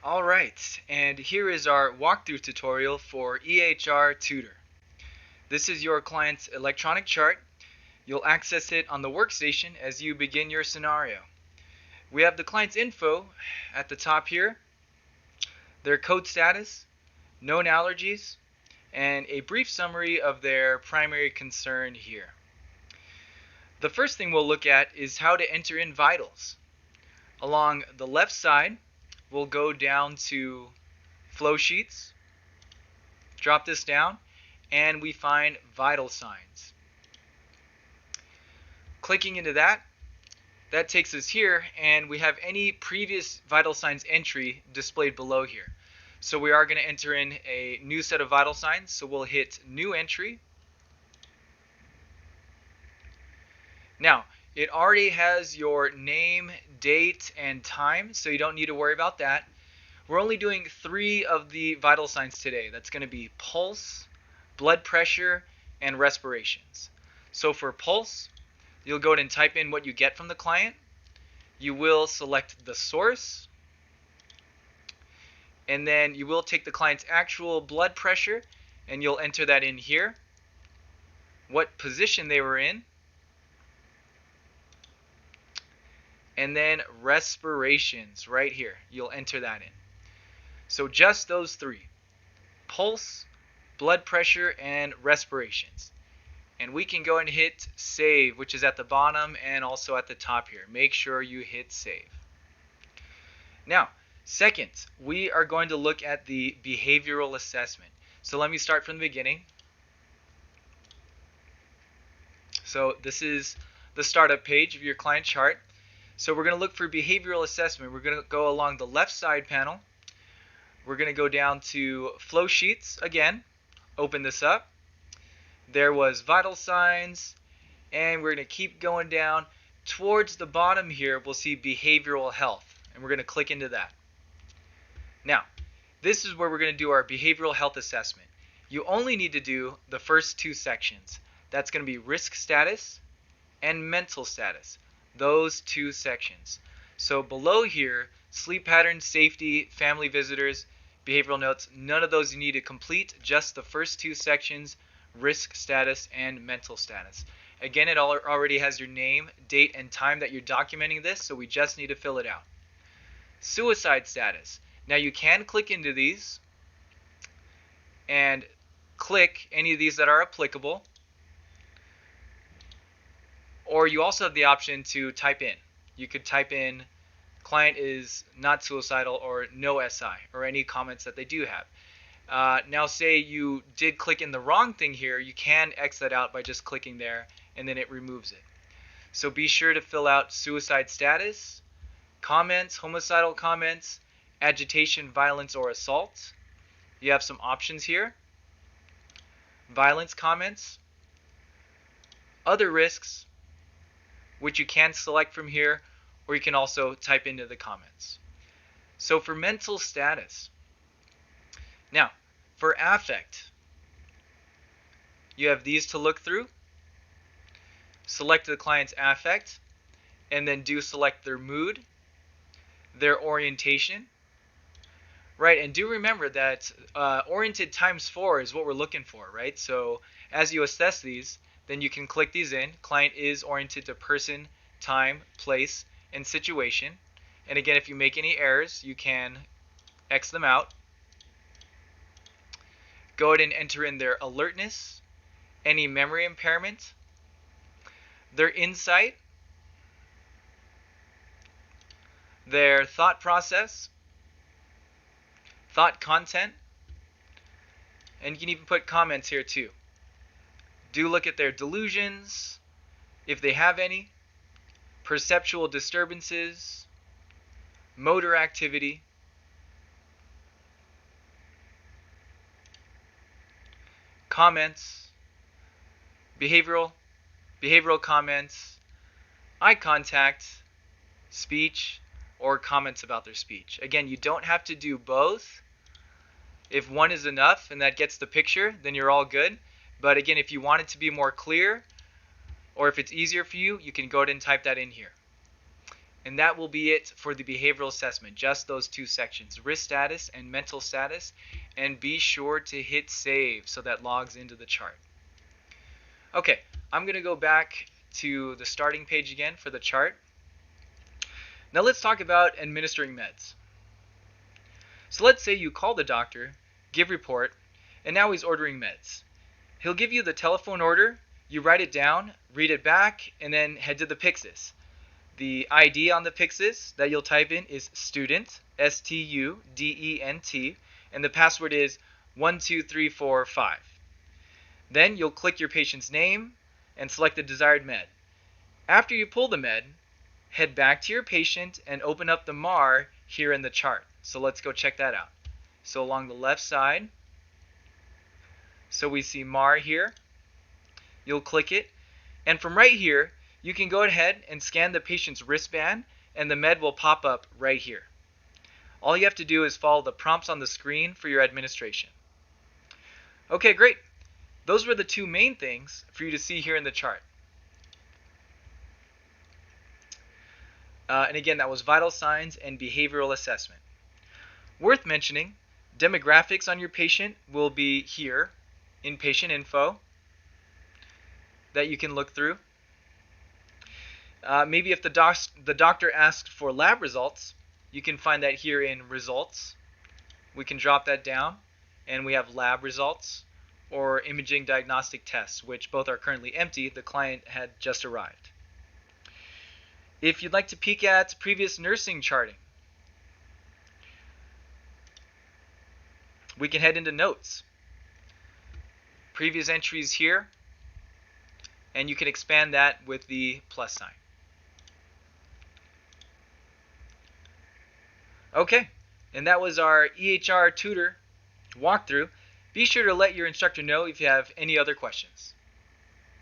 Alright, and here is our walkthrough tutorial for EHR Tutor. This is your client's electronic chart. You'll access it on the workstation as you begin your scenario. We have the client's info at the top here, their code status, known allergies, and a brief summary of their primary concern here. The first thing we'll look at is how to enter in vitals. Along the left side, we'll go down to flow sheets, drop this down, and we find vital signs. Clicking into that takes us here, and we have any previous vital signs entry displayed below here. So we are going to enter in a new set of vital signs, so we'll hit new entry. Now, it already has your name, date, and time, so you don't need to worry about that. We're only doing 3 of the vital signs today. That's going to be pulse, blood pressure, and respirations. So for pulse, you'll go ahead and type in what you get from the client. You will select the source, and then you will take the client's actual blood pressure, and you'll enter that in here, what position they were in, and then respirations right here. You'll enter that in. So just those 3, pulse, blood pressure, and respirations. And we can go and hit save, which is at the bottom and also at the top here. Make sure you hit save. Now, second, we are going to look at the behavioral assessment. So let me start from the beginning. So this is the startup page of your client chart. So we're going to look for behavioral assessment. We're going to go along the left side panel. We're going to go down to flow sheets again. Open this up. There was vital signs, and we're going to keep going down. Towards the bottom here, we'll see behavioral health, and we're going to click into that. Now, this is where we're going to do our behavioral health assessment. You only need to do the first 2 sections. That's going to be risk status and mental status. Those 2 sections. So below here, sleep patterns, safety, family visitors, behavioral notes, none of those you need to complete, just the first 2 sections, risk status and mental status. Again, it already has your name, date, and time that you're documenting this, so we just need to fill it out. Suicide status. Now you can click into these and click any of these that are applicable, or you also have the option to type in. You could type in client is not suicidal or no SI or any comments that they do have. Now say you did click in the wrong thing here, you can X that out by just clicking there and then it removes it. So be sure to fill out suicide status, comments, homicidal comments, agitation, violence, or assault. You have some options here. Violence comments, other risks, which you can select from here, or you can also type into the comments. So for mental status, now for affect, you have these to look through. Select the client's affect, and then do select their mood, their orientation, right? And do remember that oriented times 4 is what we're looking for, right? So as you assess these, then you can click these in. Client is oriented to person, time, place, and situation. And again, if you make any errors, you can X them out. Go ahead and enter in their alertness, any memory impairment, their insight, their thought process, thought content, and you can even put comments here too. Do look at their delusions, if they have any, perceptual disturbances, motor activity, comments, behavioral comments, eye contact, speech, or comments about their speech. Again, you don't have to do both. If one is enough and that gets the picture, then you're all good. But again, if you want it to be more clear, or if it's easier for you, you can go ahead and type that in here. And that will be it for the behavioral assessment, just those two sections, risk status and mental status. And be sure to hit save so that logs into the chart. Okay, I'm going to go back to the starting page again for the chart. Now let's talk about administering meds. So let's say you call the doctor, give report, and now he's ordering meds. He'll give you the telephone order, you write it down, read it back, and then head to the Pyxis. The ID on the Pyxis that you'll type in is student, S-T-U-D-E-N-T, and the password is 12345. Then you'll click your patient's name and select the desired med. After you pull the med, head back to your patient and open up the MAR here in the chart. So let's go check that out. So along the left side, so we see MAR here. You'll click it, and from right here, you can go ahead and scan the patient's wristband, and the med will pop up right here. All you have to do is follow the prompts on the screen for your administration. Okay, great. Those were the two main things for you to see here in the chart. And again, that was vital signs and behavioral assessment. Worth mentioning, demographics on your patient will be here in patient info that you can look through. Maybe if the doctor asked for lab results, you can find that here in results. We can drop that down, and we have lab results or imaging diagnostic tests, which both are currently empty. The client had just arrived. If you'd like to peek at previous nursing charting, we can head into notes. Previous entries here, and you can expand that with the plus sign. Okay, and that was our EHR Tutor walkthrough. Be sure to let your instructor know if you have any other questions.